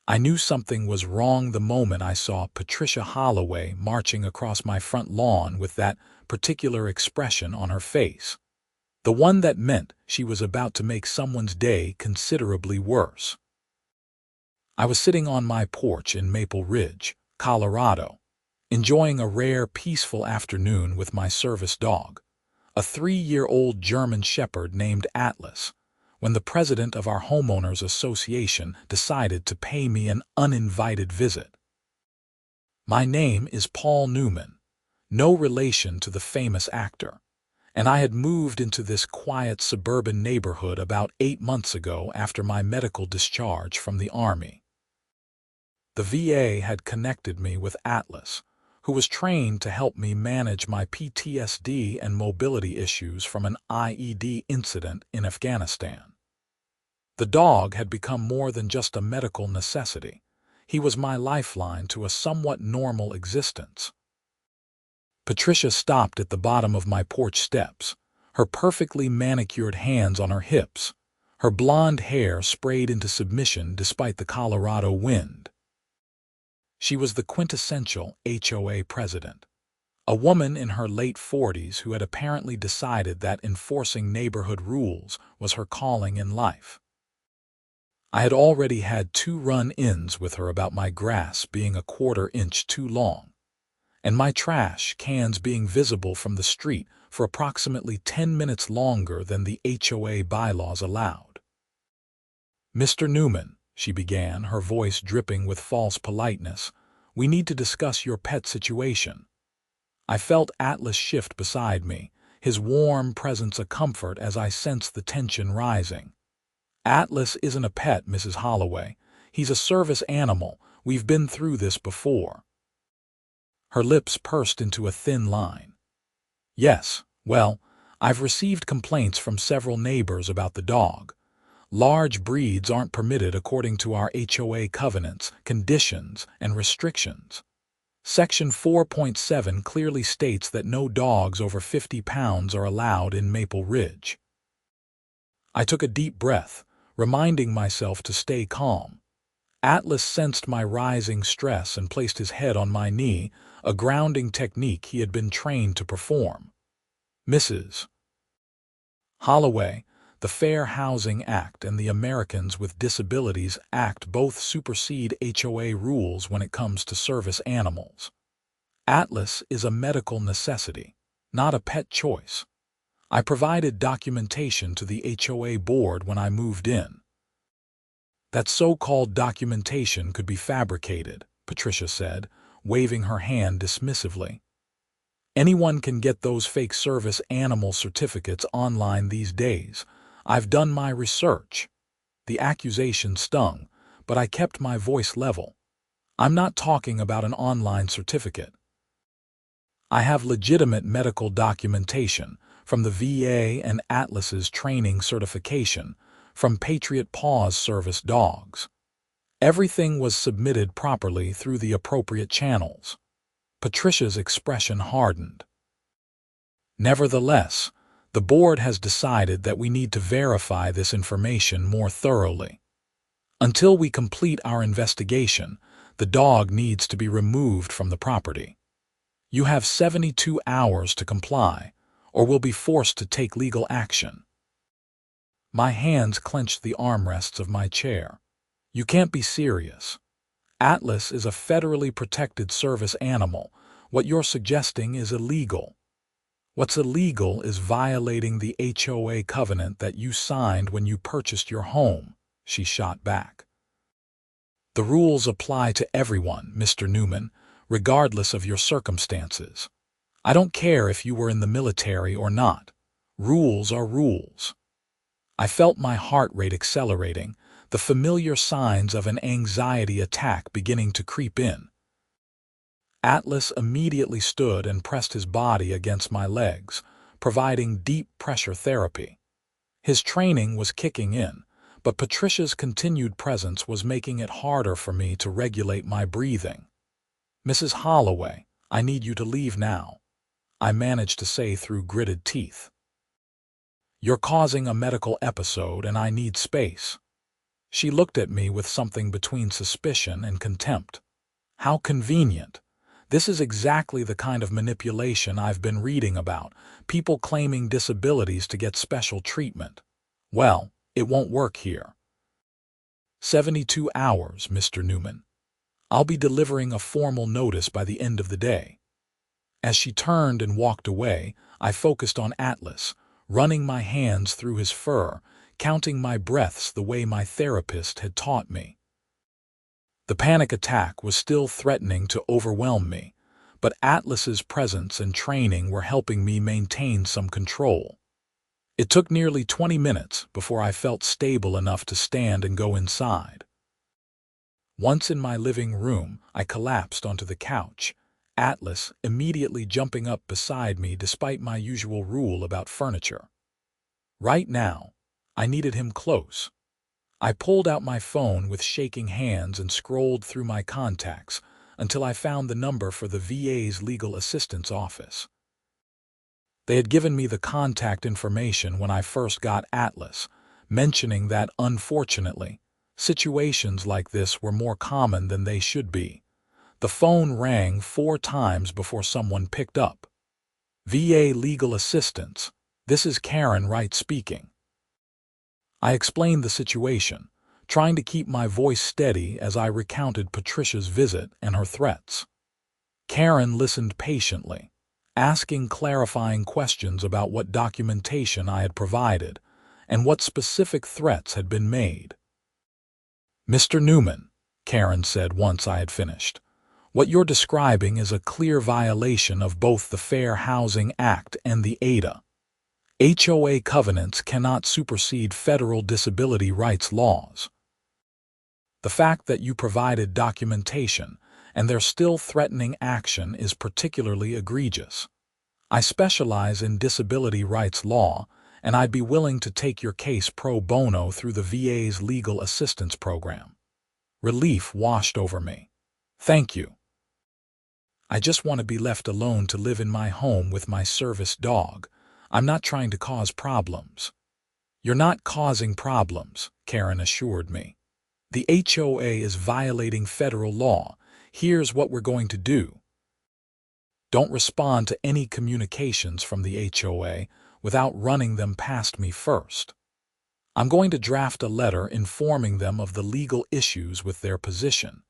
I knew something was wrong the moment I saw Patricia Holloway marching across my front lawn with that particular expression on her face. The one that meant she was about to make someone's day considerably worse. I was sitting on my porch in Maple Ridge, Colorado, enjoying a rare, peaceful afternoon with my service dog, a 3-year-old German Shepherd named Atlas, when the president of our homeowners association decided to pay me an uninvited visit. My name is Paul Newman, no relation to the famous actor, and I had moved into this quiet suburban neighborhood about 8 months ago after my medical discharge from the Army. The VA had connected me with Atlas, who was trained to help me manage my PTSD and mobility issues from an IED incident in Afghanistan. The dog had become more than just a medical necessity. He was my lifeline to a somewhat normal existence. Patricia stopped at the bottom of my porch steps, her perfectly manicured hands on her hips, her blonde hair sprayed into submission despite the Colorado wind. She was the quintessential HOA president, a woman in her late 40s who had apparently decided that enforcing neighborhood rules was her calling in life. I had already had 2 run-ins with her about my grass being a 1/4 inch too long, and my trash cans being visible from the street for approximately 10 minutes longer than the HOA bylaws allowed. "Mr. Newman," she began, her voice dripping with false politeness, "we need to discuss your pet situation." I felt Atlas shift beside me, his warm presence a comfort as I sensed the tension rising. "Atlas isn't a pet, Mrs. Holloway. He's a service animal. We've been through this before." Her lips pursed into a thin line. "Yes, well, I've received complaints from several neighbors about the dog. Large breeds aren't permitted according to our HOA covenants, conditions, and restrictions. Section 4.7 clearly states that no dogs over 50 pounds are allowed in Maple Ridge." I took a deep breath, reminding myself to stay calm. Atlas sensed my rising stress and placed his head on my knee, a grounding technique he had been trained to perform. "Mrs. Holloway, the Fair Housing Act and the Americans with Disabilities Act both supersede HOA rules when it comes to service animals. Atlas is a medical necessity, not a pet choice. I provided documentation to the HOA board when I moved in." "That so-called documentation could be fabricated," Patricia said, waving her hand dismissively. "Anyone can get those fake service animal certificates online these days. I've done my research." The accusation stung, but I kept my voice level. "I'm not talking about an online certificate. I have legitimate medical documentation from the VA and Atlas's training certification, from Patriot Paws service dogs. Everything was submitted properly through the appropriate channels." Patricia's expression hardened. "Nevertheless, the board has decided that we need to verify this information more thoroughly. Until we complete our investigation, the dog needs to be removed from the property. You have 72 hours to comply, or will be forced to take legal action." My hands clenched the armrests of my chair. "You can't be serious. Atlas is a federally protected service animal. What you're suggesting is illegal." "What's illegal is violating the HOA covenant that you signed when you purchased your home," she shot back. "The rules apply to everyone, Mr. Newman, regardless of your circumstances. I don't care if you were in the military or not. Rules are rules." I felt my heart rate accelerating, the familiar signs of an anxiety attack beginning to creep in. Atlas immediately stood and pressed his body against my legs, providing deep pressure therapy. His training was kicking in, but Patricia's continued presence was making it harder for me to regulate my breathing. "Mrs. Holloway, I need you to leave now," I managed to say through gritted teeth. "You're causing a medical episode and I need space." She looked at me with something between suspicion and contempt. How convenient. This is exactly the kind of manipulation I've been reading about, people claiming disabilities to get special treatment. Well, it won't work here. 72 hours, Mr. Newman. I'll be delivering a formal notice by the end of the day. As she turned and walked away, I focused on Atlas, running my hands through his fur, counting my breaths the way my therapist had taught me. The panic attack was still threatening to overwhelm me, but Atlas's presence and training were helping me maintain some control. It took nearly 20 minutes before I felt stable enough to stand and go inside. Once in my living room, I collapsed onto the couch, Atlas immediately jumping up beside me despite my usual rule about furniture. Right now, I needed him close. I pulled out my phone with shaking hands and scrolled through my contacts until I found the number for the VA's legal assistance office. They had given me the contact information when I first got Atlas, mentioning that, unfortunately, situations like this were more common than they should be. The phone rang 4 times before someone picked up. VA Legal Assistance, this is Karen Wright speaking. I explained the situation, trying to keep my voice steady as I recounted Patricia's visit and her threats. Karen listened patiently, asking clarifying questions about what documentation I had provided and what specific threats had been made. Mr. Newman, Karen said once I had finished, what you're describing is a clear violation of both the Fair Housing Act and the ADA. HOA covenants cannot supersede federal disability rights laws. The fact that you provided documentation and they're still threatening action is particularly egregious. I specialize in disability rights law, and I'd be willing to take your case pro bono through the VA's legal assistance program. Relief washed over me. Thank you. I just want to be left alone to live in my home with my service dog. I'm not trying to cause problems. You're not causing problems, Karen assured me. The HOA is violating federal law. Here's what we're going to do. Don't respond to any communications from the HOA without running them past me first. I'm going to draft a letter informing them of the legal issues with their position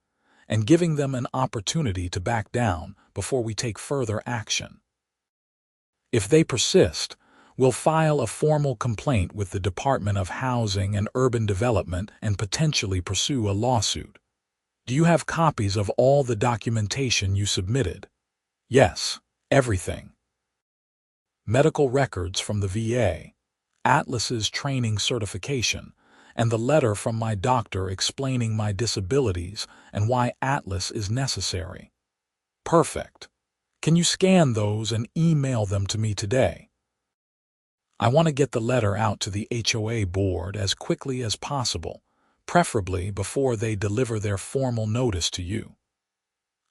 and giving them an opportunity to back down before we take further action. If they persist, we'll file a formal complaint with the Department of Housing and Urban Development and potentially pursue a lawsuit. Do you have copies of all the documentation you submitted? Yes, everything. Medical records from the VA, Atlas's training certification, and the letter from my doctor explaining my disabilities and why Atlas is necessary. Perfect. Can you scan those and email them to me today? I want to get the letter out to the HOA board as quickly as possible, preferably before they deliver their formal notice to you.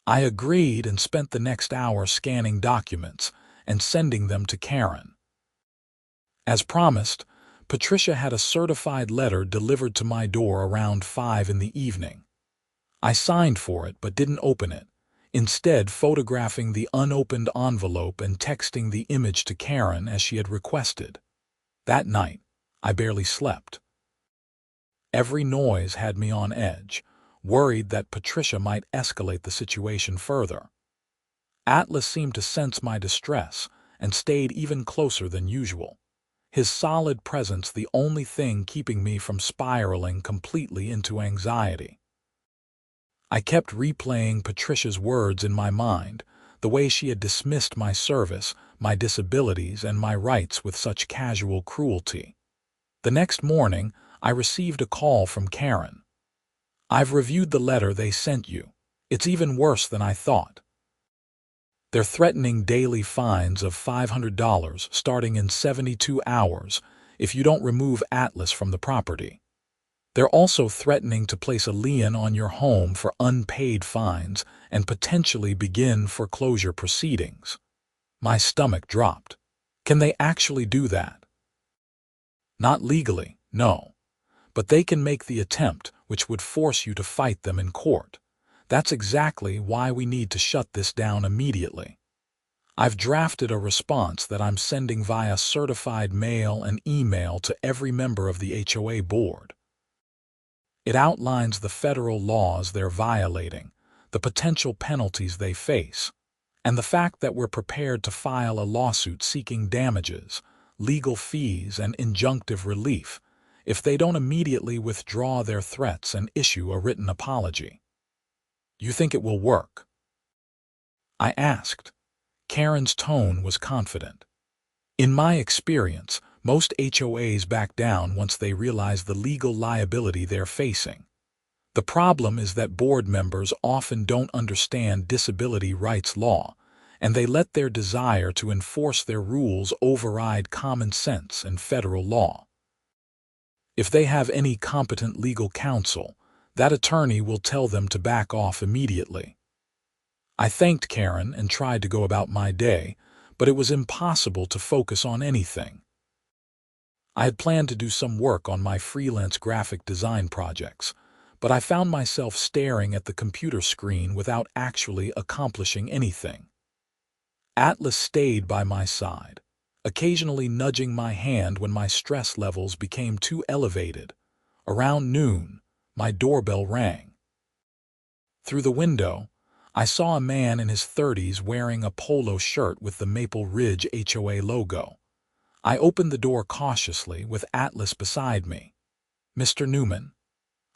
I agreed and spent the next hour scanning documents and sending them to Karen. As promised, Patricia had a certified letter delivered to my door around 5 in the evening. I signed for it but didn't open it, instead photographing the unopened envelope and texting the image to Karen as she had requested. That night, I barely slept. Every noise had me on edge, worried that Patricia might escalate the situation further. Atlas seemed to sense my distress and stayed even closer than usual, his solid presence the only thing keeping me from spiraling completely into anxiety. I kept replaying Patricia's words in my mind, the way she had dismissed my service, my disabilities, and my rights with such casual cruelty. The next morning, I received a call from Karen. I've reviewed the letter they sent you. It's even worse than I thought. They're threatening daily fines of $500 starting in 72 hours if you don't remove Atlas from the property. They're also threatening to place a lien on your home for unpaid fines and potentially begin foreclosure proceedings. My stomach dropped. Can they actually do that? Not legally, no. but they can make the attempt, which would force you to fight them in court. That's exactly why we need to shut this down immediately. I've drafted a response that I'm sending via certified mail and email to every member of the HOA board. It outlines the federal laws they're violating, the potential penalties they face, and the fact that we're prepared to file a lawsuit seeking damages, legal fees, and injunctive relief if they don't immediately withdraw their threats and issue a written apology. You think it will work? I asked. Karen's tone was confident. In my experience, most HOAs back down once they realize the legal liability they're facing. The problem is that board members often don't understand disability rights law, and they let their desire to enforce their rules override common sense and federal law. If they have any competent legal counsel, that attorney will tell them to back off immediately. I thanked Karen and tried to go about my day, but it was impossible to focus on anything. I had planned to do some work on my freelance graphic design projects, but I found myself staring at the computer screen without actually accomplishing anything. Atlas stayed by my side, occasionally nudging my hand when my stress levels became too elevated. Around noon, my doorbell rang. Through the window, I saw a man in his 30s wearing a polo shirt with the Maple Ridge HOA logo. I opened the door cautiously with Atlas beside me. "Mr. Newman,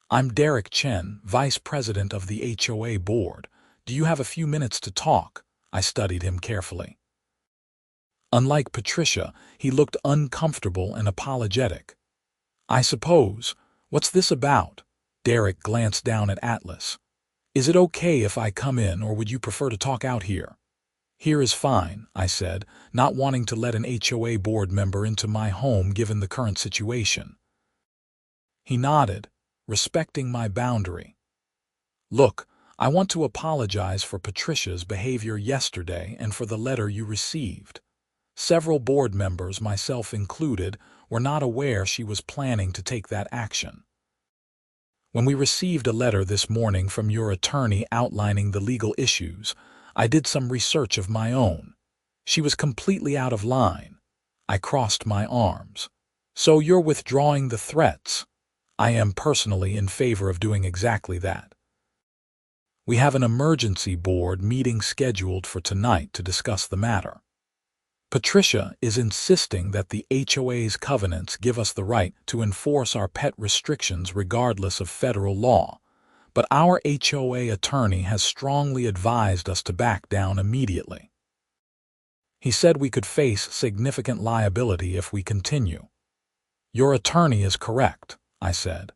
I'm Derek Chen, Vice President of the HOA Board. Do you have a few minutes to talk?" I studied him carefully. Unlike Patricia, he looked uncomfortable and apologetic. "I suppose. What's this about?" Derek glanced down at Atlas. "Is it okay if I come in, or would you prefer to talk out here?" "Here is fine," I said, not wanting to let an HOA board member into my home given the current situation. He nodded, respecting my boundary. "Look, I want to apologize for Patricia's behavior yesterday and for the letter you received. Several board members, myself included, were not aware she was planning to take that action. When we received a letter this morning from your attorney outlining the legal issues, I did some research of my own. She was completely out of line." I crossed my arms. "So you're withdrawing the threats?" "I am personally in favor of doing exactly that." "We have an emergency board meeting scheduled for tonight to discuss the matter. Patricia is insisting that the HOA's covenants give us the right to enforce our pet restrictions regardless of federal law, but our HOA attorney has strongly advised us to back down immediately. He said we could face significant liability if we continue." "Your attorney is correct," I said.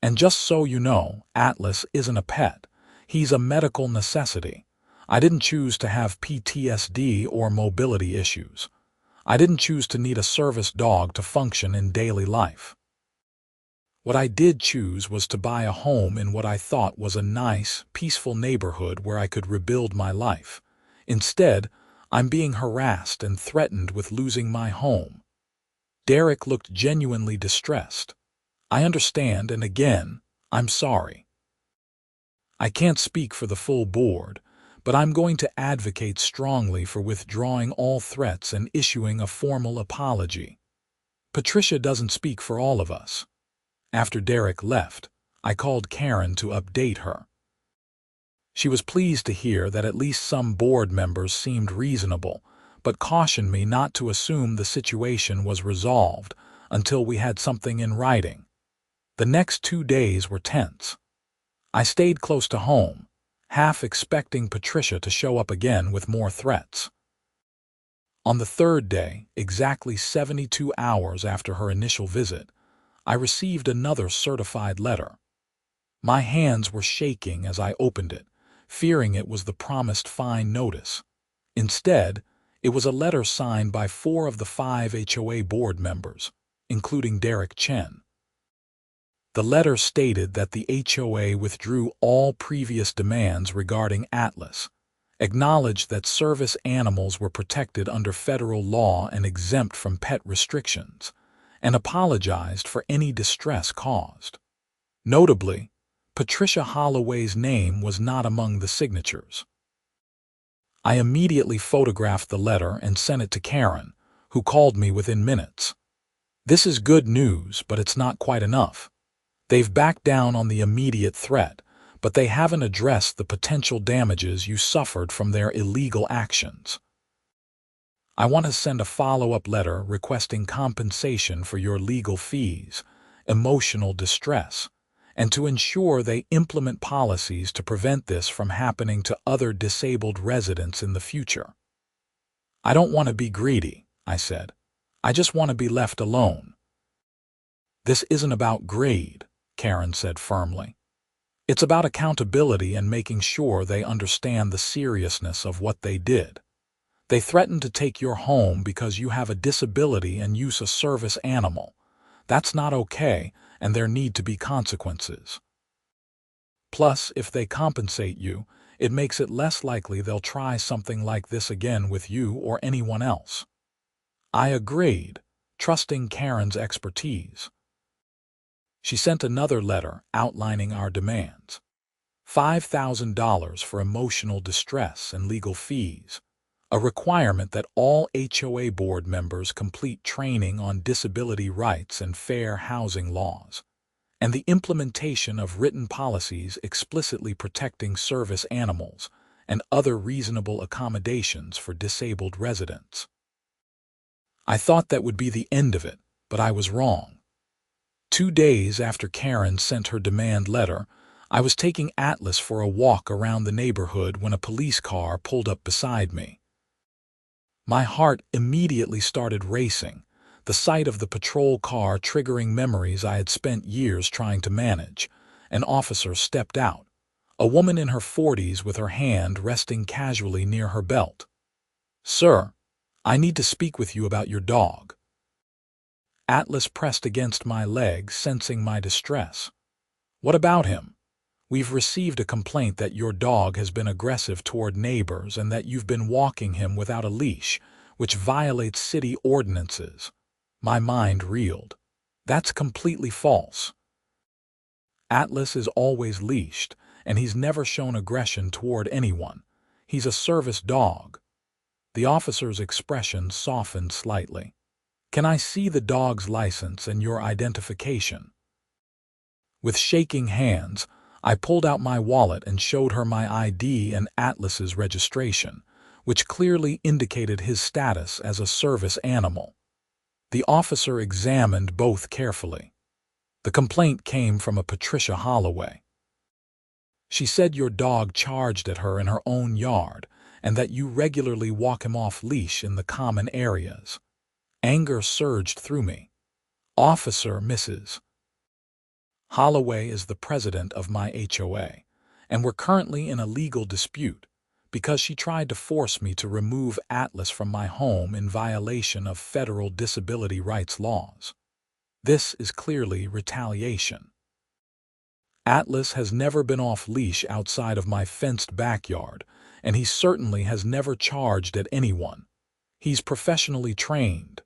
"And just so you know, Atlas isn't a pet. He's a medical necessity. I didn't choose to have PTSD or mobility issues. I didn't choose to need a service dog to function in daily life. What I did choose was to buy a home in what I thought was a nice, peaceful neighborhood where I could rebuild my life. Instead, I'm being harassed and threatened with losing my home." Derek looked genuinely distressed. "I understand, and again, I'm sorry. I can't speak for the full board, but I'm going to advocate strongly for withdrawing all threats and issuing a formal apology. Patricia doesn't speak for all of us." After Derek left, I called Karen to update her. She was pleased to hear that at least some board members seemed reasonable, but cautioned me not to assume the situation was resolved until we had something in writing. The next 2 days were tense. I stayed close to home, half expecting Patricia to show up again with more threats. On the third day, exactly 72 hours after her initial visit, I received another certified letter. My hands were shaking as I opened it, fearing it was the promised fine notice. Instead, it was a letter signed by 4 of the 5 HOA board members, including Derek Chen. The letter stated that the HOA withdrew all previous demands regarding Atlas, acknowledged that service animals were protected under federal law and exempt from pet restrictions, and apologized for any distress caused. Notably, Patricia Holloway's name was not among the signatures. I immediately photographed the letter and sent it to Karen, who called me within minutes. "This is good news, but it's not quite enough. They've backed down on the immediate threat, but they haven't addressed the potential damages you suffered from their illegal actions. I want to send a follow-up letter requesting compensation for your legal fees, emotional distress, and to ensure they implement policies to prevent this from happening to other disabled residents in the future." "I don't want to be greedy," I said. "I just want to be left alone." "This isn't about greed," Karen said firmly. "It's about accountability and making sure they understand the seriousness of what they did. They threatened to take your home because you have a disability and use a service animal. That's not okay, and there need to be consequences. Plus, if they compensate you, it makes it less likely they'll try something like this again with you or anyone else." I agreed, trusting Karen's expertise. She sent another letter outlining our demands: $5,000 for emotional distress and legal fees, a requirement that all HOA board members complete training on disability rights and fair housing laws, and the implementation of written policies explicitly protecting service animals and other reasonable accommodations for disabled residents. I thought that would be the end of it, but I was wrong. 2 days after Karen sent her demand letter, I was taking Atlas for a walk around the neighborhood when a police car pulled up beside me. My heart immediately started racing, the sight of the patrol car triggering memories I had spent years trying to manage. An officer stepped out, a woman in her 40s with her hand resting casually near her belt. "Sir, I need to speak with you about your dog." Atlas pressed against my leg, sensing my distress. "What about him?" "We've received a complaint that your dog has been aggressive toward neighbors and that you've been walking him without a leash, which violates city ordinances." My mind reeled. That's completely false. Atlas is always leashed, and he's never shown aggression toward anyone. He's a service dog. The officer's expression softened slightly. "Can I see the dog's license and your identification?" With shaking hands, I pulled out my wallet and showed her my ID and Atlas's registration, which clearly indicated his status as a service animal. The officer examined both carefully. The complaint came from a Patricia Holloway. She said your dog charged at her in her own yard and that you regularly walk him off leash in the common areas. Anger surged through me. "Officer, Mrs. Holloway is the president of my HOA, and we're currently in a legal dispute because she tried to force me to remove Atlas from my home in violation of federal disability rights laws. This is clearly retaliation. Atlas has never been off leash outside of my fenced backyard, and he certainly has never charged at anyone. He's professionally trained."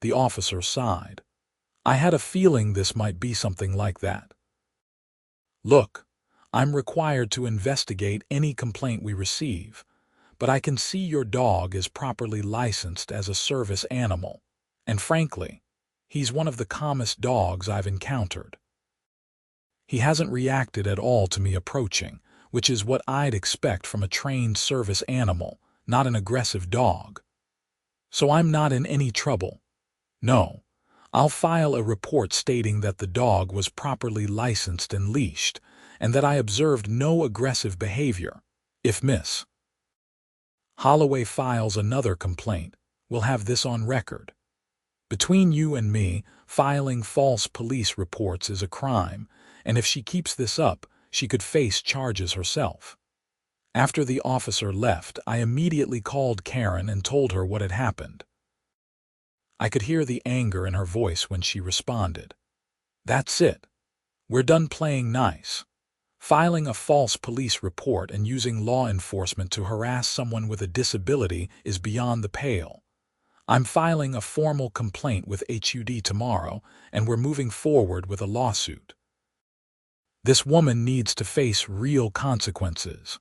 The officer sighed. "I had a feeling this might be something like that. Look, I'm required to investigate any complaint we receive, but I can see your dog is properly licensed as a service animal, and frankly, he's one of the calmest dogs I've encountered. He hasn't reacted at all to me approaching, which is what I'd expect from a trained service animal, not an aggressive dog. So I'm not in any trouble. No, I'll file a report stating that the dog was properly licensed and leashed, and that I observed no aggressive behavior. If Miss Holloway files another complaint, we'll have this on record. Between you and me, filing false police reports is a crime, and if she keeps this up, she could face charges herself." After the officer left, I immediately called Karen and told her what had happened. I could hear the anger in her voice when she responded. "That's it. We're done playing nice. Filing a false police report and using law enforcement to harass someone with a disability is beyond the pale. I'm filing a formal complaint with HUD tomorrow, and we're moving forward with a lawsuit. This woman needs to face real consequences.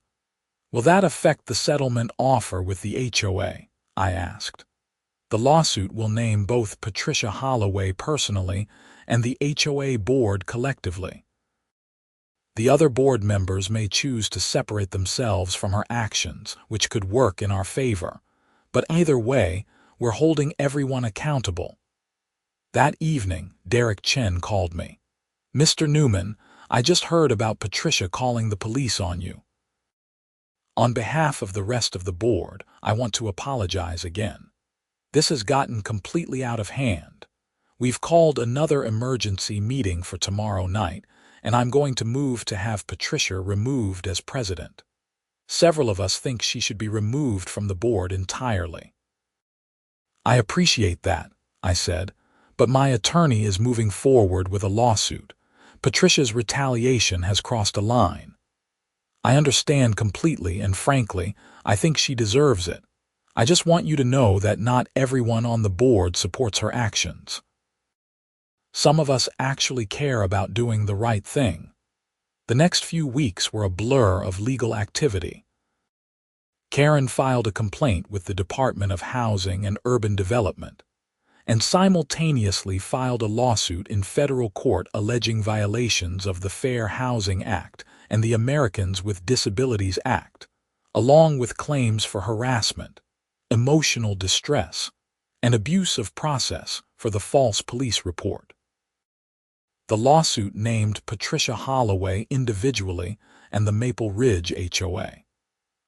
Will that affect the settlement offer with the HOA? I asked. The lawsuit will name both Patricia Holloway personally and the HOA board collectively. The other board members may choose to separate themselves from her actions, which could work in our favor. But either way, we're holding everyone accountable. That evening, Derek Chen called me. "Mr. Newman, I just heard about Patricia calling the police on you. On behalf of the rest of the board, I want to apologize again. This has gotten completely out of hand. We've called another emergency meeting for tomorrow night, and I'm going to move to have Patricia removed as president. Several of us think she should be removed from the board entirely." "I appreciate that," I said, "but my attorney is moving forward with a lawsuit. Patricia's retaliation has crossed a line. I understand completely, and frankly, I think she deserves it. I just want you to know that not everyone on the board supports her actions. Some of us actually care about doing the right thing." The next few weeks were a blur of legal activity. Karen filed a complaint with the Department of Housing and Urban Development, and simultaneously filed a lawsuit in federal court alleging violations of the Fair Housing Act and the Americans with Disabilities Act, along with claims for harassment, emotional distress, and abuse of process for the false police report. The lawsuit named Patricia Holloway individually and the Maple Ridge HOA.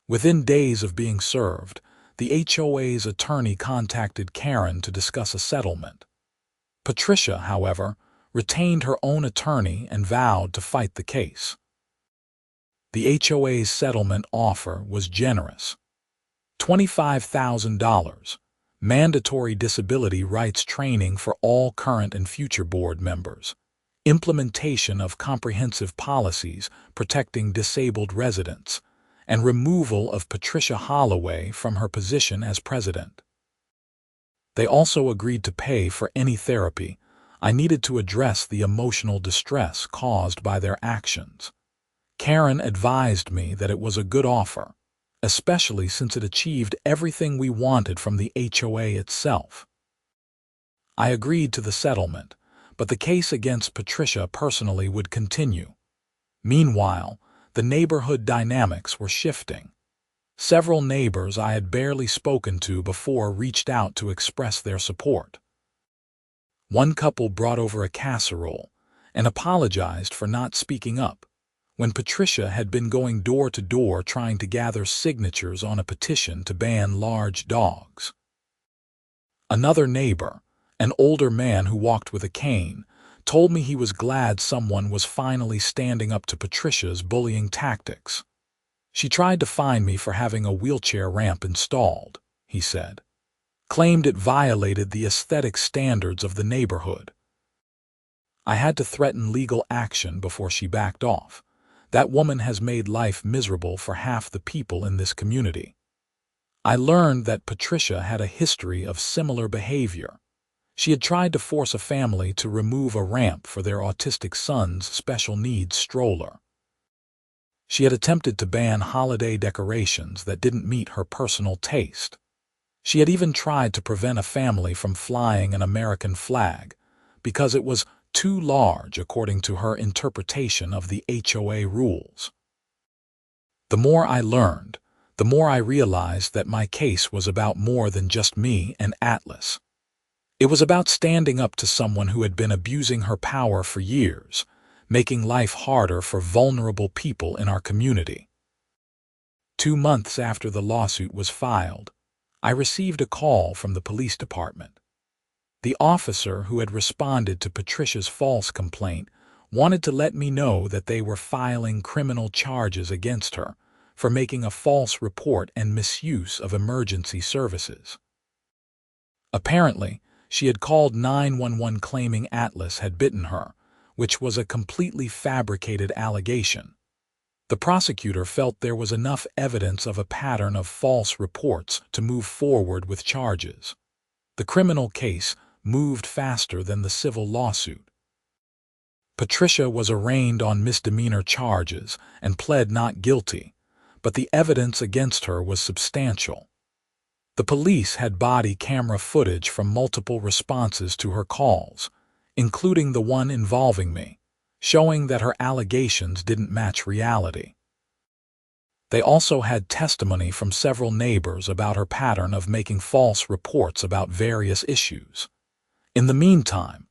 Within days of being served, the HOA's attorney contacted Karen to discuss a settlement. Patricia, however, retained her own attorney and vowed to fight the case. The HOA's settlement offer was generous. $25,000, mandatory disability rights training for all current and future board members, implementation of comprehensive policies protecting disabled residents, and removal of Patricia Holloway from her position as president. They also agreed to pay for any therapy I needed to address the emotional distress caused by their actions. Karen advised me that it was a good offer, especially since it achieved everything we wanted from the HOA itself. I agreed to the settlement, but the case against Patricia personally would continue. Meanwhile, the neighborhood dynamics were shifting. Several neighbors I had barely spoken to before reached out to express their support. One couple brought over a casserole and apologized for not speaking up when Patricia had been going door to door trying to gather signatures on a petition to ban large dogs. Another neighbor, an older man who walked with a cane, told me he was glad someone was finally standing up to Patricia's bullying tactics. "She tried to fine me for having a wheelchair ramp installed," he said. "Claimed it violated the aesthetic standards of the neighborhood. I had to threaten legal action before she backed off. That woman has made life miserable for half the people in this community." I learned that Patricia had a history of similar behavior. She had tried to force a family to remove a ramp for their autistic son's special needs stroller. She had attempted to ban holiday decorations that didn't meet her personal taste. She had even tried to prevent a family from flying an American flag because it was too large according to her interpretation of the HOA rules. The more I learned, the more I realized that my case was about more than just me and Atlas. It was about standing up to someone who had been abusing her power for years, making life harder for vulnerable people in our community. 2 months after the lawsuit was filed, I received a call from the police department. The officer who had responded to Patricia's false complaint wanted to let me know that they were filing criminal charges against her for making a false report and misuse of emergency services. Apparently, she had called 911 claiming Atlas had bitten her, which was a completely fabricated allegation. The prosecutor felt there was enough evidence of a pattern of false reports to move forward with charges. The criminal case moved faster than the civil lawsuit. Patricia was arraigned on misdemeanor charges and pled not guilty, but the evidence against her was substantial. The police had body camera footage from multiple responses to her calls, including the one involving me, showing that her allegations didn't match reality. They also had testimony from several neighbors about her pattern of making false reports about various issues. In the meantime,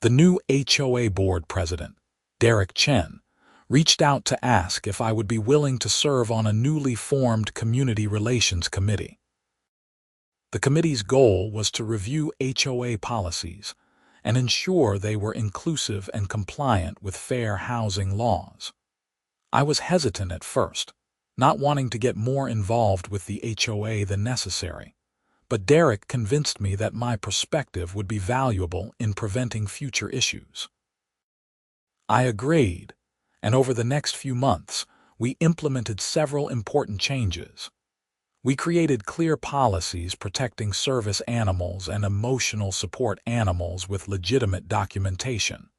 the new HOA board president, Derek Chen, reached out to ask if I would be willing to serve on a newly formed community relations committee. The committee's goal was to review HOA policies and ensure they were inclusive and compliant with fair housing laws. I was hesitant at first, not wanting to get more involved with the HOA than necessary, but Derek convinced me that my perspective would be valuable in preventing future issues. I agreed, and over the next few months, we implemented several important changes. We created clear policies protecting service animals and emotional support animals with legitimate documentation.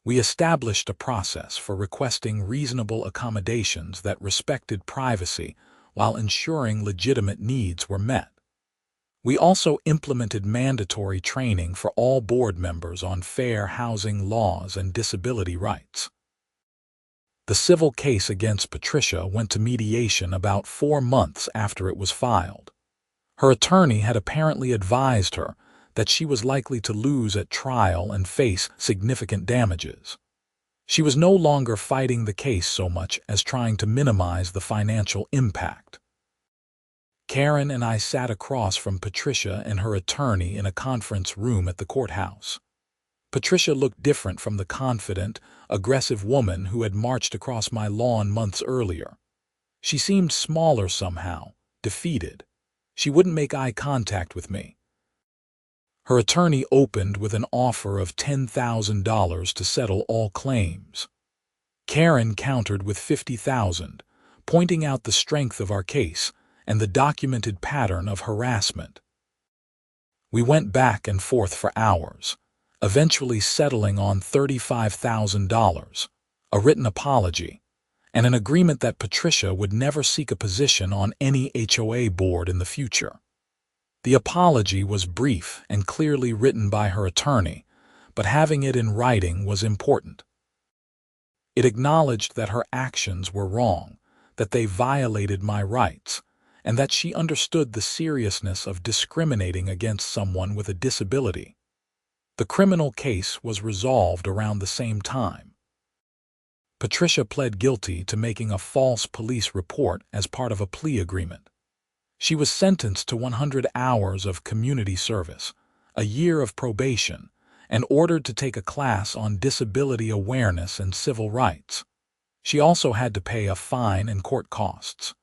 We established a process for requesting reasonable accommodations that respected privacy while ensuring legitimate needs were met. We also implemented mandatory training for all board members on fair housing laws and disability rights. The civil case against Patricia went to mediation about 4 months after it was filed. Her attorney had apparently advised her that she was likely to lose at trial and face significant damages. She was no longer fighting the case so much as trying to minimize the financial impact. Karen and I sat across from Patricia and her attorney in a conference room at the courthouse. Patricia looked different from the confident, aggressive woman who had marched across my lawn months earlier. She seemed smaller somehow, defeated. She wouldn't make eye contact with me. Her attorney opened with an offer of $10,000 to settle all claims. Karen countered with $50,000, pointing out the strength of our case and the documented pattern of harassment. We went back and forth for hours, eventually settling on $35,000, a written apology, and an agreement that Patricia would never seek a position on any HOA board in the future. The apology was brief and clearly written by her attorney, but having it in writing was important. It acknowledged that her actions were wrong, that they violated my rights, and that she understood the seriousness of discriminating against someone with a disability. The criminal case was resolved around the same time. Patricia pled guilty to making a false police report as part of a plea agreement. She was sentenced to 100 hours of community service, a year of probation, and ordered to take a class on disability awareness and civil rights. She also had to pay a fine and court costs.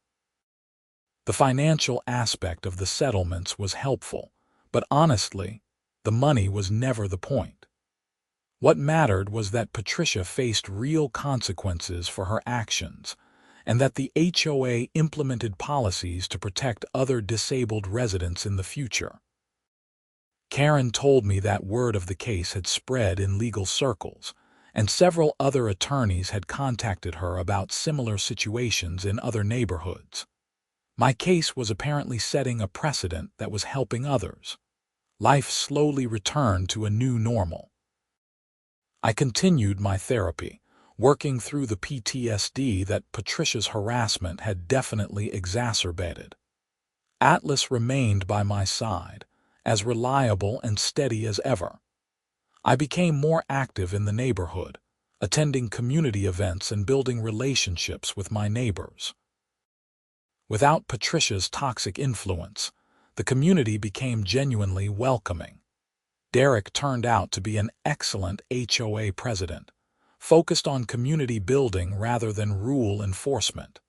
The financial aspect of the settlements was helpful, but honestly, the money was never the point. What mattered was that Patricia faced real consequences for her actions, and that the HOA implemented policies to protect other disabled residents in the future. Karen told me that word of the case had spread in legal circles, and several other attorneys had contacted her about similar situations in other neighborhoods. My case was apparently setting a precedent that was helping others. Life slowly returned to a new normal. I continued my therapy, working through the PTSD that Patricia's harassment had definitely exacerbated. Atlas remained by my side, as reliable and steady as ever. I became more active in the neighborhood, attending community events and building relationships with my neighbors. Without Patricia's toxic influence, the community became genuinely welcoming. Derek turned out to be an excellent HOA president, focused on community building rather than rule enforcement.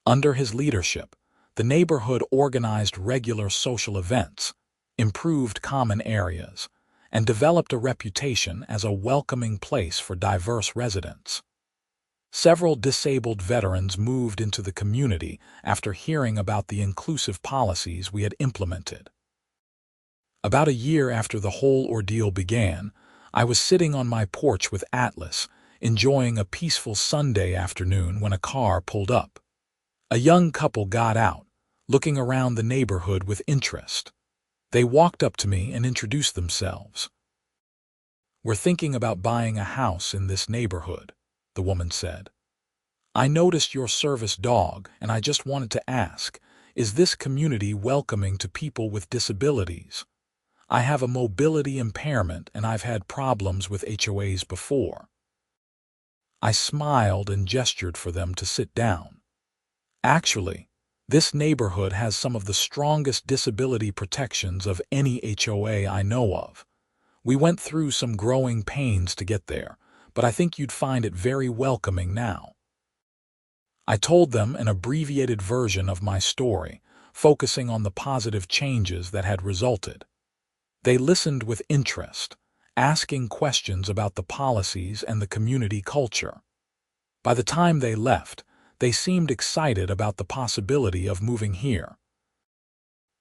Under his leadership, the neighborhood organized regular social events, improved common areas, and developed a reputation as a welcoming place for diverse residents. Several disabled veterans moved into the community after hearing about the inclusive policies we had implemented. About a year after the whole ordeal began, I was sitting on my porch with Atlas, enjoying a peaceful Sunday afternoon when a car pulled up. A young couple got out, looking around the neighborhood with interest. They walked up to me and introduced themselves. "We're thinking about buying a house in this neighborhood," the woman said. "I noticed your service dog, and I just wanted to ask, is this community welcoming to people with disabilities? I have a mobility impairment and I've had problems with HOAs before." I smiled and gestured for them to sit down. "Actually, this neighborhood has some of the strongest disability protections of any HOA I know of. We went through some growing pains to get there, but I think you'd find it very welcoming now." I told them an abbreviated version of my story, focusing on the positive changes that had resulted. They listened with interest, asking questions about the policies and the community culture. By the time they left, they seemed excited about the possibility of moving here.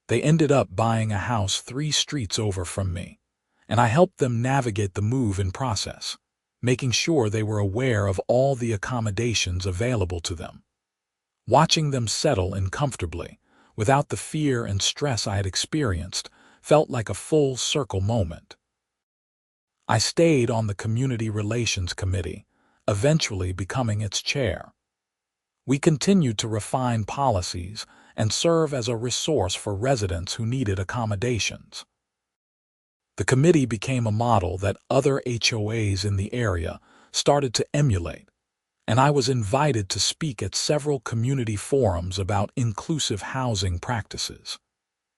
They ended up buying a house 3 streets over from me, and I helped them navigate the move-in process, making sure they were aware of all the accommodations available to them. Watching them settle in comfortably, without the fear and stress I had experienced, felt like a full-circle moment. I stayed on the Community Relations Committee, eventually becoming its chair. We continued to refine policies and serve as a resource for residents who needed accommodations. The committee became a model that other HOAs in the area started to emulate, and I was invited to speak at several community forums about inclusive housing practices.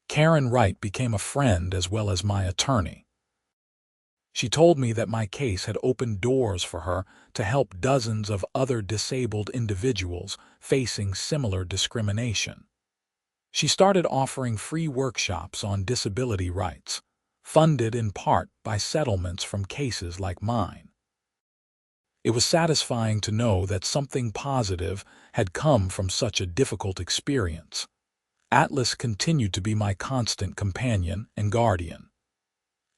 Karen Wright became a friend as well as my attorney. She told me that my case had opened doors for her to help dozens of other disabled individuals facing similar discrimination. She started offering free workshops on disability rights, funded in part by settlements from cases like mine. It was satisfying to know that something positive had come from such a difficult experience. Atlas continued to be my constant companion and guardian.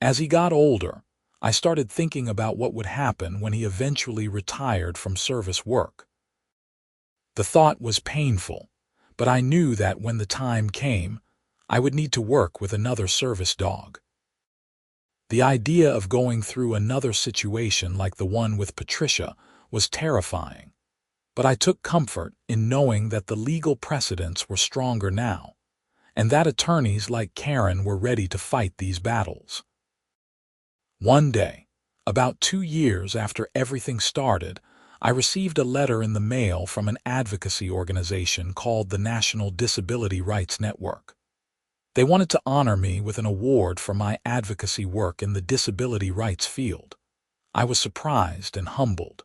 As he got older, I started thinking about what would happen when he eventually retired from service work. The thought was painful, but I knew that when the time came, I would need to work with another service dog. The idea of going through another situation like the one with Patricia was terrifying, but I took comfort in knowing that the legal precedents were stronger now, and that attorneys like Karen were ready to fight these battles. One day, about 2 years after everything started, I received a letter in the mail from an advocacy organization called the National Disability Rights Network. They wanted to honor me with an award for my advocacy work in the disability rights field. I was surprised and humbled.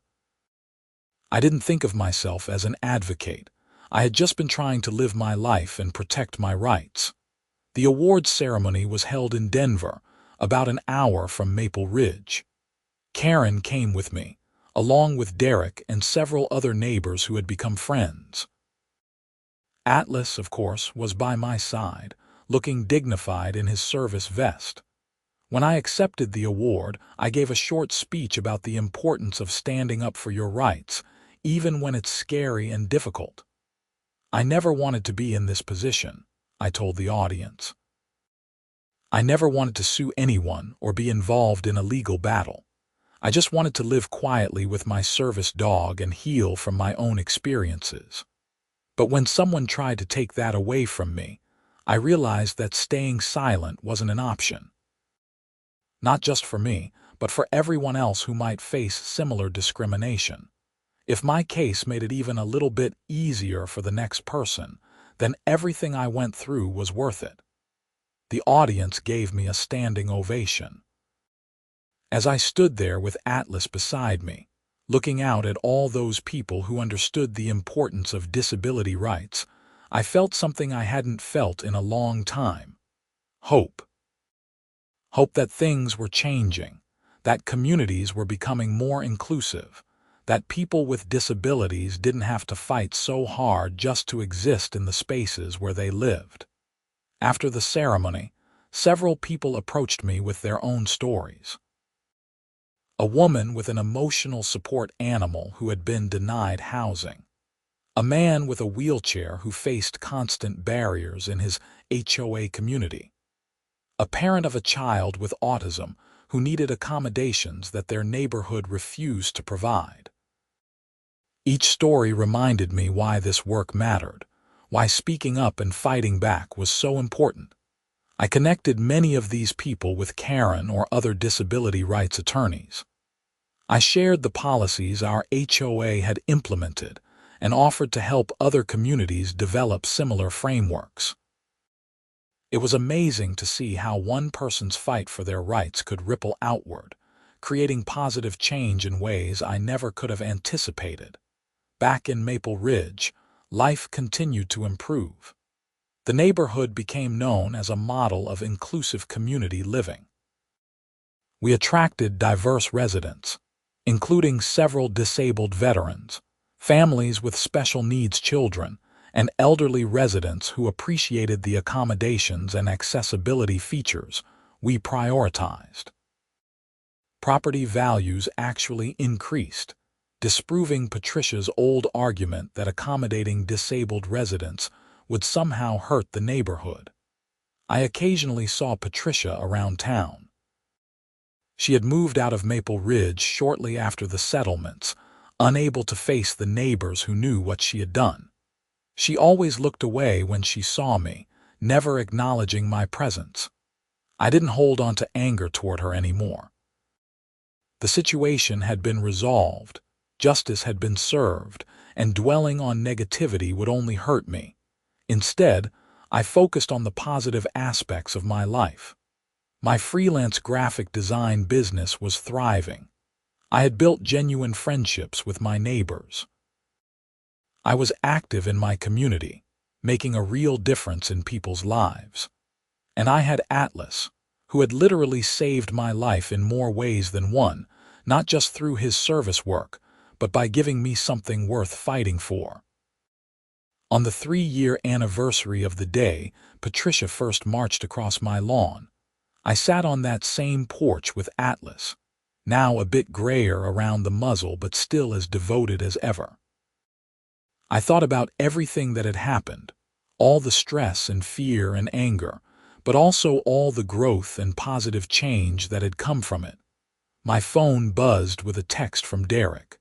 I didn't think of myself as an advocate. I had just been trying to live my life and protect my rights. The awards ceremony was held in Denver, about an hour from Maple Ridge. Karen came with me, along with Derek and several other neighbors who had become friends. Atlas, of course, was by my side, looking dignified in his service vest. When I accepted the award, I gave a short speech about the importance of standing up for your rights, even when it's scary and difficult. "I never wanted to be in this position," I told the audience. "I never wanted to sue anyone or be involved in a legal battle. I just wanted to live quietly with my service dog and heal from my own experiences. But when someone tried to take that away from me, I realized that staying silent wasn't an option. Not just for me, but for everyone else who might face similar discrimination. If my case made it even a little bit easier for the next person, then everything I went through was worth it." The audience gave me a standing ovation. As I stood there with Atlas beside me, looking out at all those people who understood the importance of disability rights, I felt something I hadn't felt in a long time. Hope. Hope that things were changing, that communities were becoming more inclusive, that people with disabilities didn't have to fight so hard just to exist in the spaces where they lived. After the ceremony, several people approached me with their own stories. A woman with an emotional support animal who had been denied housing. A man with a wheelchair who faced constant barriers in his HOA community. A parent of a child with autism who needed accommodations that their neighborhood refused to provide. Each story reminded me why this work mattered, why speaking up and fighting back was so important. I connected many of these people with Karen or other disability rights attorneys. I shared the policies our HOA had implemented and offered to help other communities develop similar frameworks. It was amazing to see how one person's fight for their rights could ripple outward, creating positive change in ways I never could have anticipated. Back in Maple Ridge, life continued to improve. The neighborhood became known as a model of inclusive community living. We attracted diverse residents, including several disabled veterans, families with special needs children, and elderly residents who appreciated the accommodations and accessibility features we prioritized. Property values actually increased, disproving Patricia's old argument that accommodating disabled residents would somehow hurt the neighborhood. I occasionally saw Patricia around town. She had moved out of Maple Ridge shortly after the settlements, unable to face the neighbors who knew what she had done. She always looked away when she saw me, never acknowledging my presence. I didn't hold on to anger toward her anymore. The situation had been resolved, justice had been served, and dwelling on negativity would only hurt me. Instead, I focused on the positive aspects of my life. My freelance graphic design business was thriving. I had built genuine friendships with my neighbors. I was active in my community, making a real difference in people's lives. And I had Atlas, who had literally saved my life in more ways than one, not just through his service work, but by giving me something worth fighting for. On the 3-year anniversary of the day Patricia first marched across my lawn, I sat on that same porch with Atlas, now a bit grayer around the muzzle but still as devoted as ever. I thought about everything that had happened, all the stress and fear and anger, but also all the growth and positive change that had come from it. My phone buzzed with a text from Derek.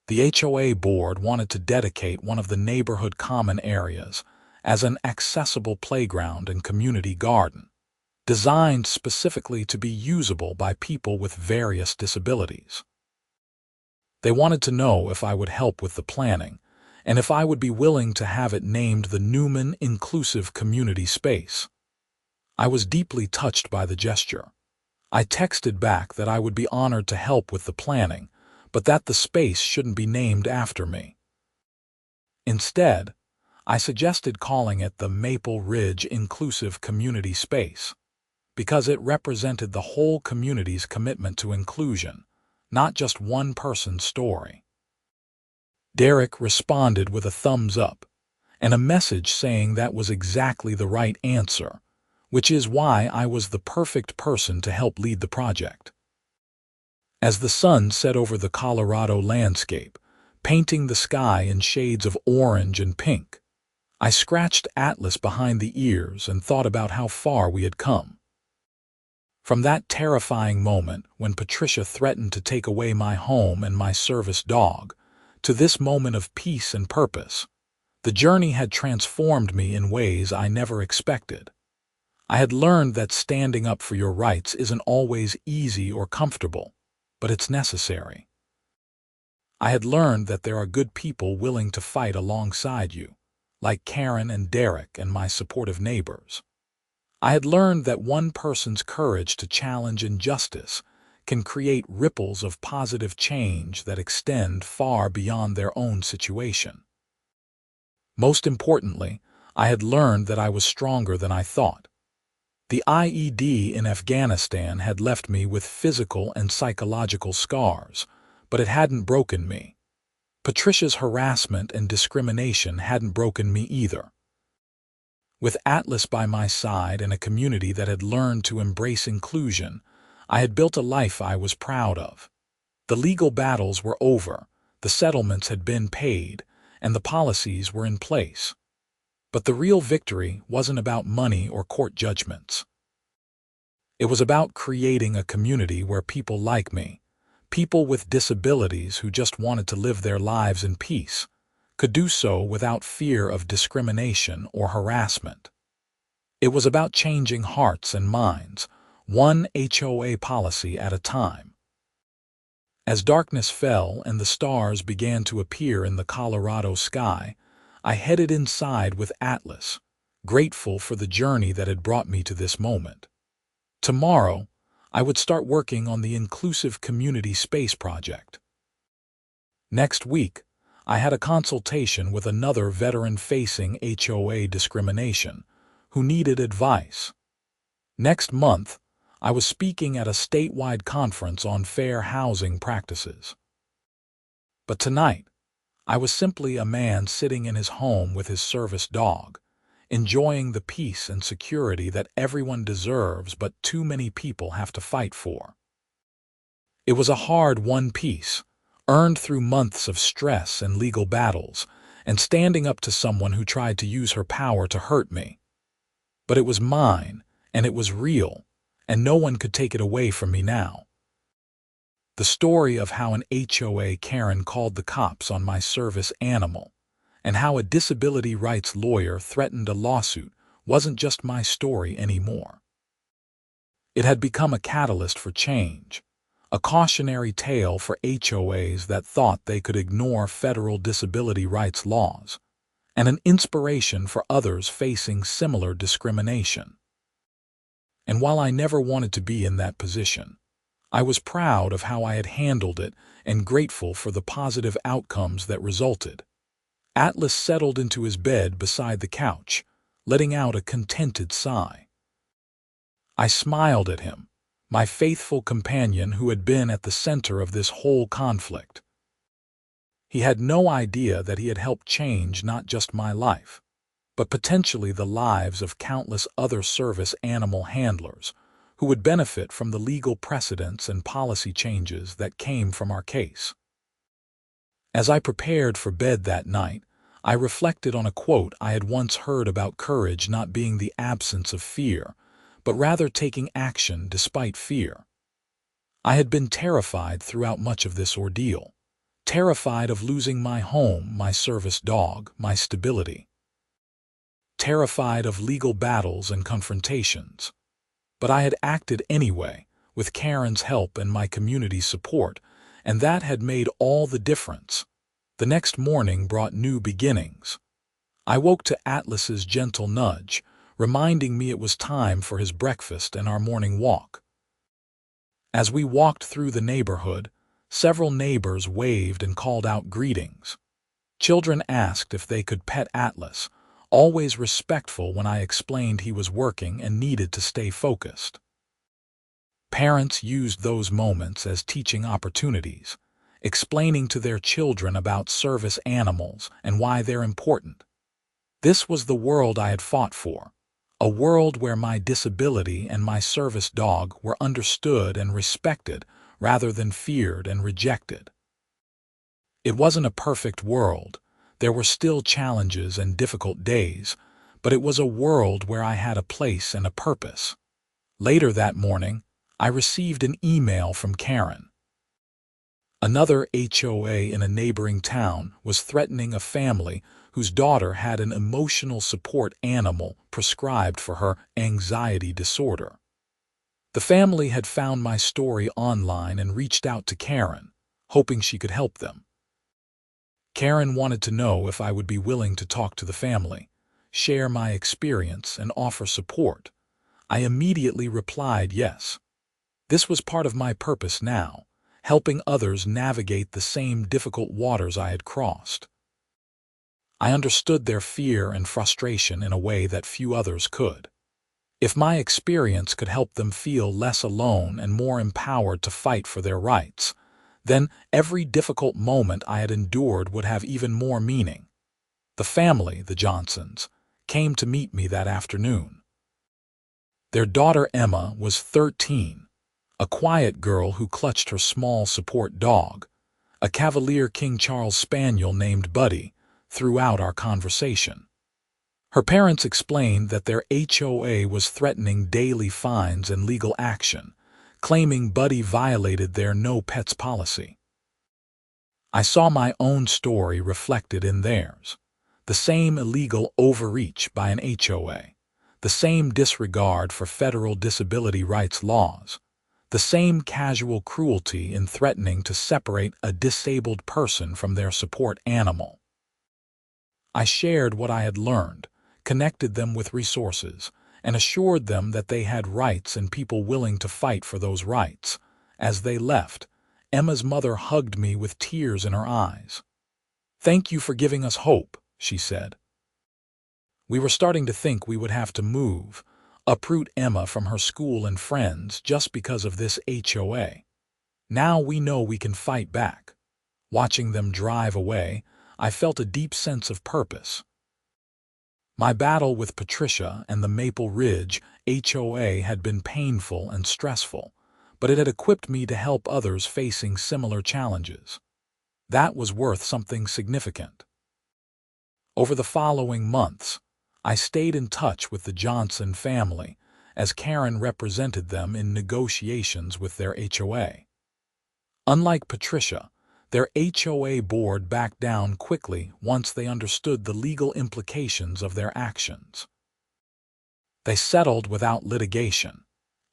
The HOA board wanted to dedicate one of the neighborhood common areas as an accessible playground and community garden, designed specifically to be usable by people with various disabilities. They wanted to know if I would help with the planning, and if I would be willing to have it named the Newman Inclusive Community Space. I was deeply touched by the gesture. I texted back that I would be honored to help with the planning, but that the space shouldn't be named after me. Instead, I suggested calling it the Maple Ridge Inclusive Community Space, because it represented the whole community's commitment to inclusion, not just one person's story. Derek responded with a thumbs up and a message saying that was exactly the right answer, which is why I was the perfect person to help lead the project. As the sun set over the Colorado landscape, painting the sky in shades of orange and pink, I scratched Atlas behind the ears and thought about how far we had come. From that terrifying moment when Patricia threatened to take away my home and my service dog, to this moment of peace and purpose, the journey had transformed me in ways I never expected. I had learned that standing up for your rights isn't always easy or comfortable, but it's necessary. I had learned that there are good people willing to fight alongside you, like Karen and Derek and my supportive neighbors. I had learned that one person's courage to challenge injustice can create ripples of positive change that extend far beyond their own situation. Most importantly, I had learned that I was stronger than I thought. The IED in Afghanistan had left me with physical and psychological scars, but it hadn't broken me. Patricia's harassment and discrimination hadn't broken me either. With Atlas by my side and a community that had learned to embrace inclusion, I had built a life I was proud of. The legal battles were over, the settlements had been paid, and the policies were in place. But the real victory wasn't about money or court judgments. It was about creating a community where people like me, people with disabilities who just wanted to live their lives in peace, could do so without fear of discrimination or harassment. It was about changing hearts and minds, one HOA policy at a time. As darkness fell and the stars began to appear in the Colorado sky, I headed inside with Atlas, grateful for the journey that had brought me to this moment. Tomorrow, I would start working on the Inclusive Community Space Project. Next week, I had a consultation with another veteran facing HOA discrimination, who needed advice. Next month, I was speaking at a statewide conference on fair housing practices. But tonight, I was simply a man sitting in his home with his service dog, enjoying the peace and security that everyone deserves but too many people have to fight for. It was a hard-won peace, earned through months of stress and legal battles, and standing up to someone who tried to use her power to hurt me. But it was mine, and it was real, and no one could take it away from me now. The story of how an HOA Karen called the cops on my service animal, and how a disability rights lawyer threatened a lawsuit, wasn't just my story anymore. It had become a catalyst for change, a cautionary tale for HOAs that thought they could ignore federal disability rights laws, and an inspiration for others facing similar discrimination. And while I never wanted to be in that position, I was proud of how I had handled it and grateful for the positive outcomes that resulted. Atlas settled into his bed beside the couch, letting out a contented sigh. I smiled at him, my faithful companion who had been at the center of this whole conflict. He had no idea that he had helped change not just my life, but potentially the lives of countless other service animal handlers who would benefit from the legal precedents and policy changes that came from our case. As I prepared for bed that night, I reflected on a quote I had once heard about courage not being the absence of fear, but rather taking action despite fear. I had been terrified throughout much of this ordeal, terrified of losing my home, my service dog, my stability, terrified of legal battles and confrontations. But I had acted anyway, with Karen's help and my community's support, and that had made all the difference. The next morning brought new beginnings. I woke to Atlas's gentle nudge, reminding me it was time for his breakfast and our morning walk. As we walked through the neighborhood, several neighbors waved and called out greetings. Children asked if they could pet Atlas, always respectful when I explained he was working and needed to stay focused. Parents used those moments as teaching opportunities, explaining to their children about service animals and why they're important. This was the world I had fought for, a world where my disability and my service dog were understood and respected rather than feared and rejected. It wasn't a perfect world. There were still challenges and difficult days, but it was a world where I had a place and a purpose. Later that morning, I received an email from Karen. Another HOA in a neighboring town was threatening a family whose daughter had an emotional support animal prescribed for her anxiety disorder. The family had found my story online and reached out to Karen, hoping she could help them. Karen wanted to know if I would be willing to talk to the family, share my experience, and offer support. I immediately replied yes. This was part of my purpose now, helping others navigate the same difficult waters I had crossed. I understood their fear and frustration in a way that few others could. If my experience could help them feel less alone and more empowered to fight for their rights, then every difficult moment I had endured would have even more meaning. The family, the Johnsons, came to meet me that afternoon. Their daughter Emma was 13, a quiet girl who clutched her small support dog, a Cavalier King Charles Spaniel named Buddy, throughout our conversation. Her parents explained that their HOA was threatening daily fines and legal action, claiming Buddy violated their no pets policy. I saw my own story reflected in theirs. The same illegal overreach by an HOA, the same disregard for federal disability rights laws, the same casual cruelty in threatening to separate a disabled person from their support animal. I shared what I had learned, connected them with resources, and assured them that they had rights and people willing to fight for those rights. As they left, Emma's mother hugged me with tears in her eyes. "Thank you for giving us hope," she said. We were starting to think we would have to move, uproot Emma from her school and friends just because of this HOA. Now we know we can fight back. Watching them drive away, I felt a deep sense of purpose. My battle with Patricia and the Maple Ridge HOA had been painful and stressful, but it had equipped me to help others facing similar challenges. That was worth something significant. Over the following months, I stayed in touch with the Johnson family, as Karen represented them in negotiations with their HOA. Unlike Patricia, their HOA board backed down quickly once they understood the legal implications of their actions. They settled without litigation,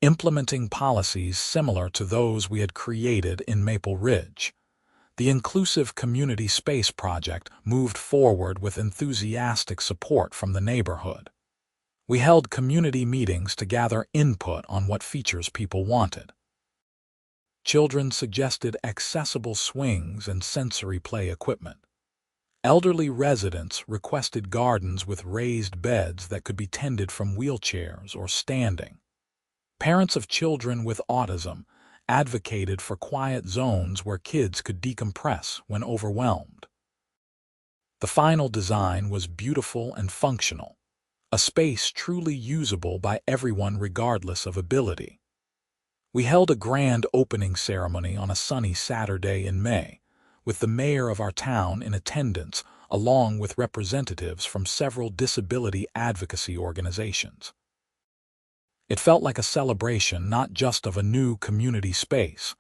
implementing policies similar to those we had created in Maple Ridge. The Inclusive Community Space Project moved forward with enthusiastic support from the neighborhood. We held community meetings to gather input on what features people wanted. Children suggested accessible swings and sensory play equipment. Elderly residents requested gardens with raised beds that could be tended from wheelchairs or standing. Parents of children with autism advocated for quiet zones where kids could decompress when overwhelmed. The final design was beautiful and functional, a space truly usable by everyone regardless of ability. We held a grand opening ceremony on a sunny Saturday in May, with the mayor of our town in attendance along with representatives from several disability advocacy organizations. It felt like a celebration not just of a new community space,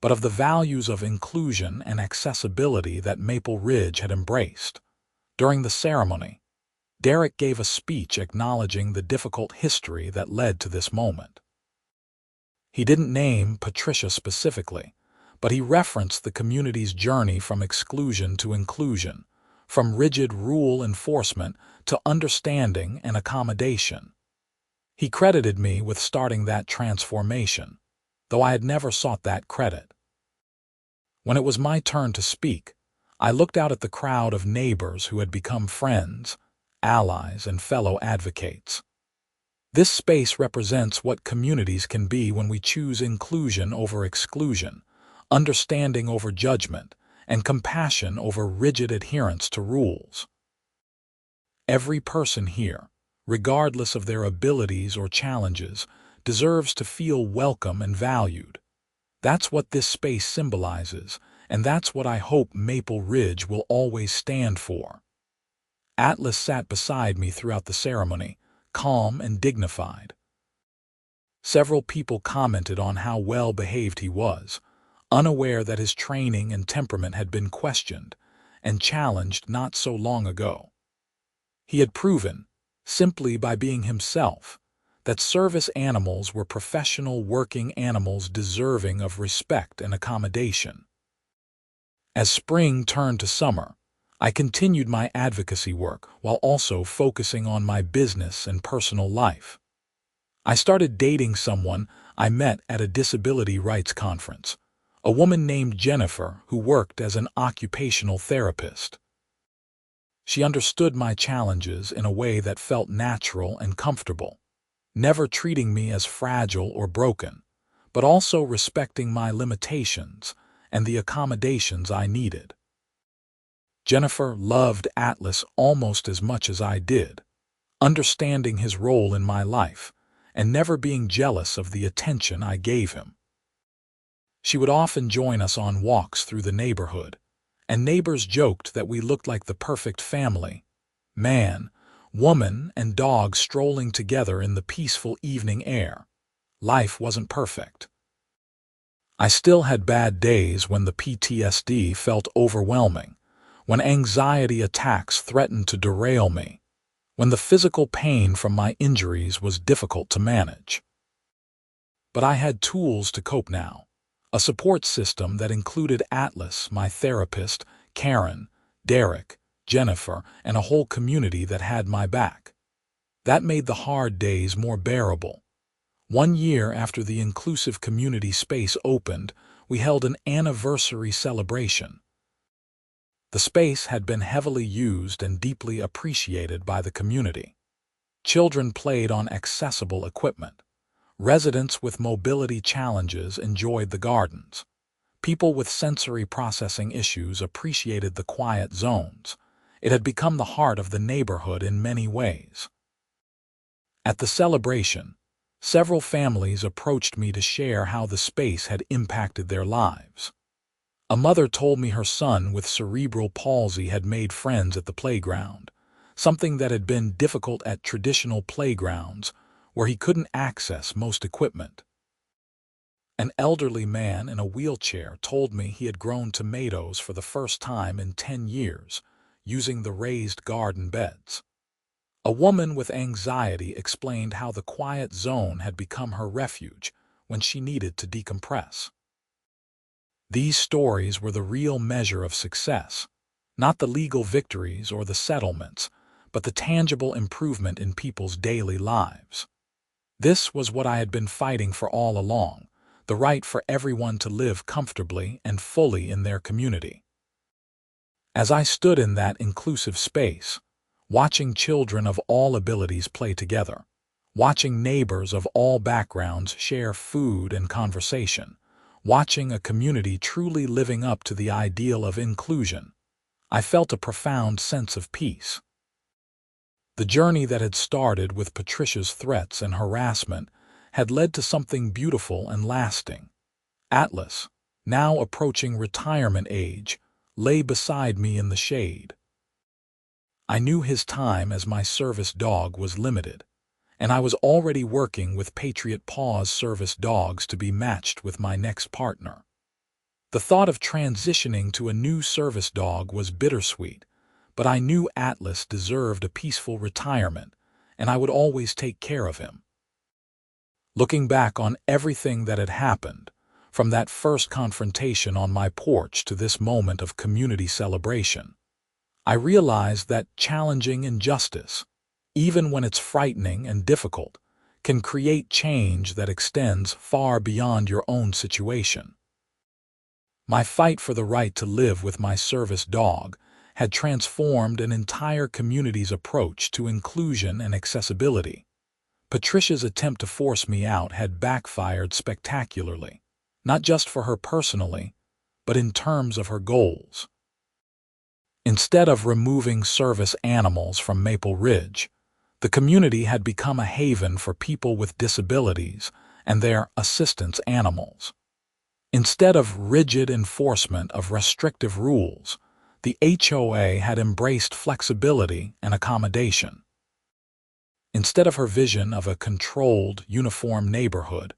but of the values of inclusion and accessibility that Maple Ridge had embraced. During the ceremony, Derek gave a speech acknowledging the difficult history that led to this moment. He didn't name Patricia specifically, but he referenced the community's journey from exclusion to inclusion, from rigid rule enforcement to understanding and accommodation. He credited me with starting that transformation, though I had never sought that credit. When it was my turn to speak, I looked out at the crowd of neighbors who had become friends, allies, and fellow advocates. This space represents what communities can be when we choose inclusion over exclusion, understanding over judgment, and compassion over rigid adherence to rules. Every person here, regardless of their abilities or challenges, deserves to feel welcome and valued. That's what this space symbolizes, and that's what I hope Maple Ridge will always stand for. Atlas sat beside me throughout the ceremony, calm and dignified. Several people commented on how well behaved he was, unaware that his training and temperament had been questioned and challenged not so long ago. He had proven, simply by being himself, that service animals were professional working animals deserving of respect and accommodation. As spring turned to summer, I continued my advocacy work while also focusing on my business and personal life. I started dating someone I met at a disability rights conference, a woman named Jennifer who worked as an occupational therapist. She understood my challenges in a way that felt natural and comfortable, never treating me as fragile or broken, but also respecting my limitations and the accommodations I needed. Jennifer loved Atlas almost as much as I did, understanding his role in my life, and never being jealous of the attention I gave him. She would often join us on walks through the neighborhood, and neighbors joked that we looked like the perfect family, man, woman, and dog strolling together in the peaceful evening air. Life wasn't perfect. I still had bad days when the PTSD felt overwhelming, when anxiety attacks threatened to derail me, when the physical pain from my injuries was difficult to manage. But I had tools to cope now, a support system that included Atlas, my therapist, Karen, Derek, Jennifer, and a whole community that had my back. That made the hard days more bearable. 1 year after the inclusive community space opened, we held an anniversary celebration. The space had been heavily used and deeply appreciated by the community. Children played on accessible equipment. Residents with mobility challenges enjoyed the gardens. People with sensory processing issues appreciated the quiet zones. It had become the heart of the neighborhood in many ways. At the celebration, several families approached me to share how the space had impacted their lives. A mother told me her son with cerebral palsy had made friends at the playground, something that had been difficult at traditional playgrounds where he couldn't access most equipment. An elderly man in a wheelchair told me he had grown tomatoes for the first time in 10 years, using the raised garden beds. A woman with anxiety explained how the quiet zone had become her refuge when she needed to decompress. These stories were the real measure of success, not the legal victories or the settlements, but the tangible improvement in people's daily lives. This was what I had been fighting for all along, the right for everyone to live comfortably and fully in their community. As I stood in that inclusive space, watching children of all abilities play together, watching neighbors of all backgrounds share food and conversation, watching a community truly living up to the ideal of inclusion, I felt a profound sense of peace. The journey that had started with Patricia's threats and harassment had led to something beautiful and lasting. Atlas, now approaching retirement age, lay beside me in the shade. I knew his time as my service dog was limited, and I was already working with Patriot Paws service dogs to be matched with my next partner. The thought of transitioning to a new service dog was bittersweet, but I knew Atlas deserved a peaceful retirement, and I would always take care of him. Looking back on everything that had happened, from that first confrontation on my porch to this moment of community celebration, I realized that challenging injustice, even when it's frightening and difficult, can create change that extends far beyond your own situation. My fight for the right to live with my service dog had transformed an entire community's approach to inclusion and accessibility. Patricia's attempt to force me out had backfired spectacularly, not just for her personally, but in terms of her goals. Instead of removing service animals from Maple Ridge, the community had become a haven for people with disabilities and their assistance animals. Instead of rigid enforcement of restrictive rules, the HOA had embraced flexibility and accommodation. Instead of her vision of a controlled, uniform neighborhood,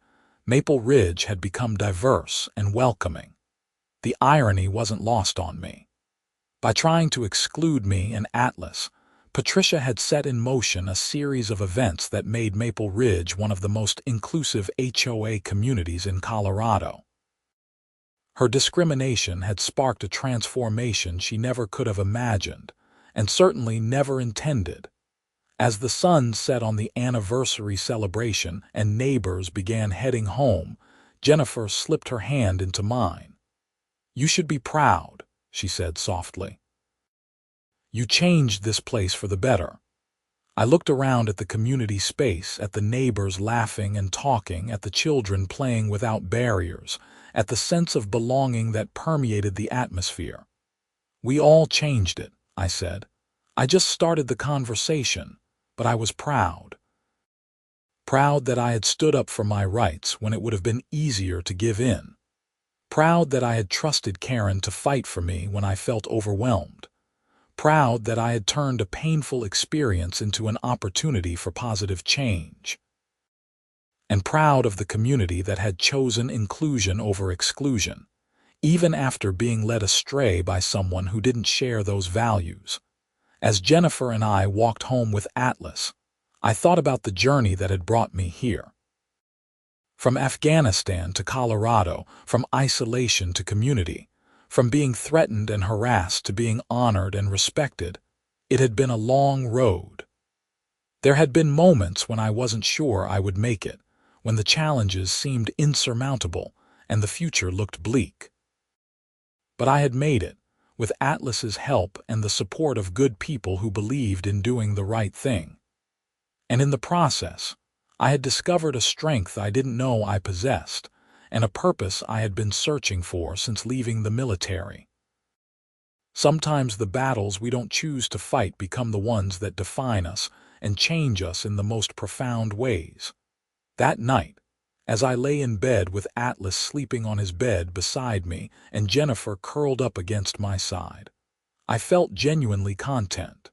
Maple Ridge had become diverse and welcoming. The irony wasn't lost on me. By trying to exclude me and Atlas, Patricia had set in motion a series of events that made Maple Ridge one of the most inclusive HOA communities in Colorado. Her discrimination had sparked a transformation she never could have imagined, and certainly never intended. As the sun set on the anniversary celebration and neighbors began heading home, Jennifer slipped her hand into mine. "You should be proud," she said softly. "You changed this place for the better." I looked around at the community space, at the neighbors laughing and talking, at the children playing without barriers, at the sense of belonging that permeated the atmosphere. "We all changed it," I said. "I just started the conversation, but I was proud. Proud that I had stood up for my rights when it would have been easier to give in. Proud that I had trusted Karen to fight for me when I felt overwhelmed. Proud that I had turned a painful experience into an opportunity for positive change. And proud of the community that had chosen inclusion over exclusion, even after being led astray by someone who didn't share those values. As Jennifer and I walked home with Atlas, I thought about the journey that had brought me here. From Afghanistan to Colorado, from isolation to community, from being threatened and harassed to being honored and respected, it had been a long road. There had been moments when I wasn't sure I would make it, when the challenges seemed insurmountable and the future looked bleak. But I had made it, with Atlas's help and the support of good people who believed in doing the right thing. And in the process, I had discovered a strength I didn't know I possessed, and a purpose I had been searching for since leaving the military. Sometimes the battles we don't choose to fight become the ones that define us and change us in the most profound ways. That night, as I lay in bed with Atlas sleeping on his bed beside me and Jennifer curled up against my side, I felt genuinely content.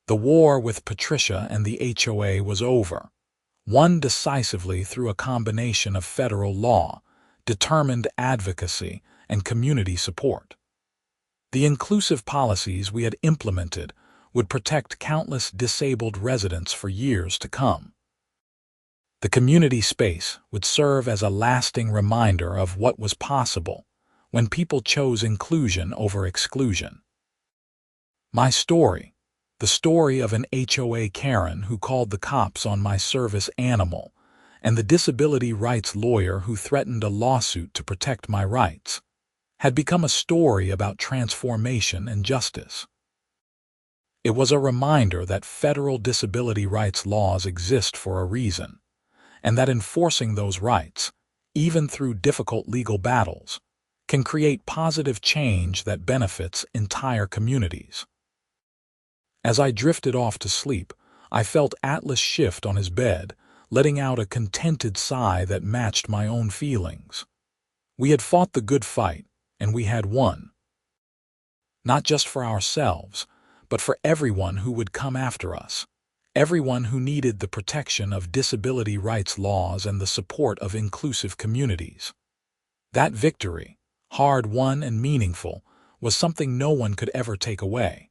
The war with Patricia and the HOA was over, won decisively through a combination of federal law, determined advocacy, and community support. The inclusive policies we had implemented would protect countless disabled residents for years to come. The community space would serve as a lasting reminder of what was possible when people chose inclusion over exclusion. My story, the story of an HOA Karen who called the cops on my service animal, and the disability rights lawyer who threatened a lawsuit to protect my rights, had become a story about transformation and justice. It was a reminder that federal disability rights laws exist for a reason, and that enforcing those rights, even through difficult legal battles, can create positive change that benefits entire communities. As I drifted off to sleep, I felt Atlas shift on his bed, letting out a contented sigh that matched my own feelings. We had fought the good fight, and we had won. Not just for ourselves, but for everyone who would come after us, everyone who needed the protection of disability rights laws and the support of inclusive communities. That victory, hard-won and meaningful, was something no one could ever take away.